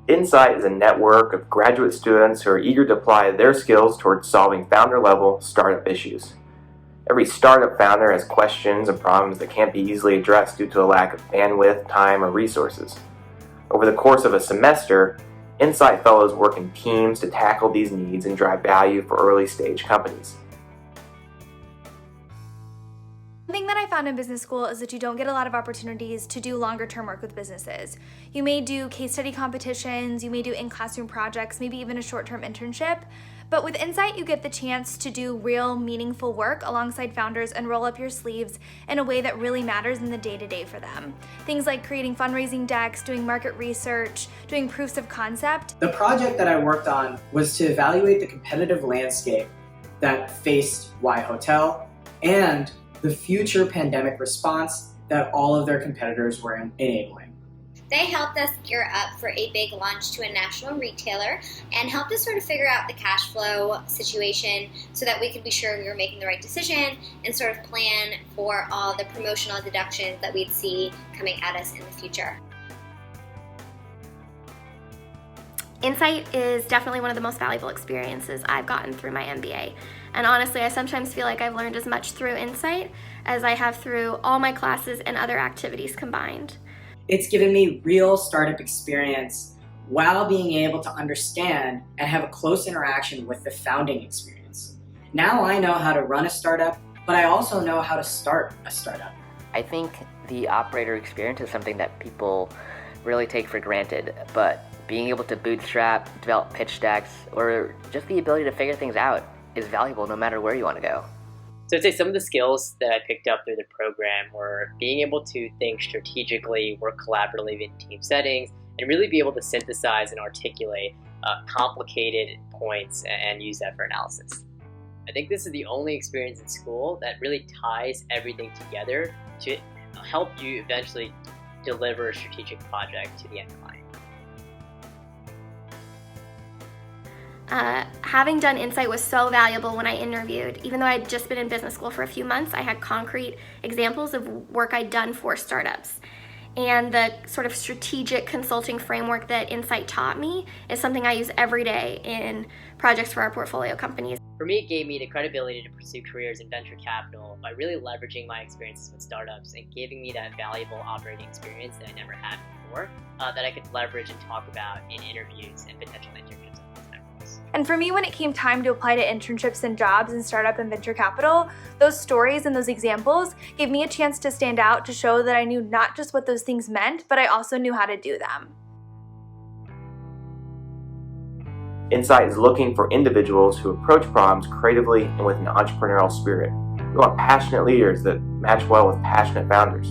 InSITE is a network of graduate students who are eager to apply their skills towards solving founder-level startup issues. Every startup founder has questions and problems that can't be easily addressed due to a lack of bandwidth, time, or resources. Over the course of a semester, InSITE fellows work in teams to tackle these needs and drive value for early-stage companies. One thing that I found in business school is that you don't get a lot of opportunities to do longer term work with businesses. You may do case study competitions, you may do in-classroom projects, maybe even a short-term internship. But with InSITE, you get the chance to do real, meaningful work alongside founders and roll up your sleeves in a way that really matters in the day-to-day for them. Things like creating fundraising decks, doing market research, doing proofs of concept. The project that I worked on was to evaluate the competitive landscape that faced Y Hotel and the future pandemic response that all of their competitors were enabling. They helped us gear up for a big launch to a national retailer and helped us sort of figure out the cash flow situation so that we could be sure we were making the right decision and sort of plan for all the promotional deductions that we'd see coming at us in the future. InSITE is definitely one of the most valuable experiences I've gotten through my MBA. And honestly, I sometimes feel like I've learned as much through InSITE as I have through all my classes and other activities combined. It's given me real startup experience while being able to understand and have a close interaction with the founding experience. Now I know how to run a startup, but I also know how to start a startup. I think the operator experience is something that people really take for granted, but being able to bootstrap, develop pitch decks, or just the ability to figure things out is valuable no matter where you want to go. So I'd say some of the skills that I picked up through the program were being able to think strategically, work collaboratively in team settings, and really be able to synthesize and articulate complicated points and use that for analysis. I think this is the only experience in school that really ties everything together to help you eventually deliver a strategic project to the end client. Having done InSITE was so valuable when I interviewed. Even though I'd just been in business school for a few months, I had concrete examples of work I'd done for startups. And the sort of strategic consulting framework that InSITE taught me is something I use every day in projects for our portfolio companies. For me, it gave me the credibility to pursue careers in venture capital by really leveraging my experiences with startups and giving me that valuable operating experience that I never had before, that I could leverage and talk about in interviews and potential internships. And for me, when it came time to apply to internships and jobs in startup and venture capital, those stories and those examples gave me a chance to stand out, to show that I knew not just what those things meant, but I also knew how to do them. InSITE is looking for individuals who approach problems creatively and with an entrepreneurial spirit. We want passionate leaders that match well with passionate founders.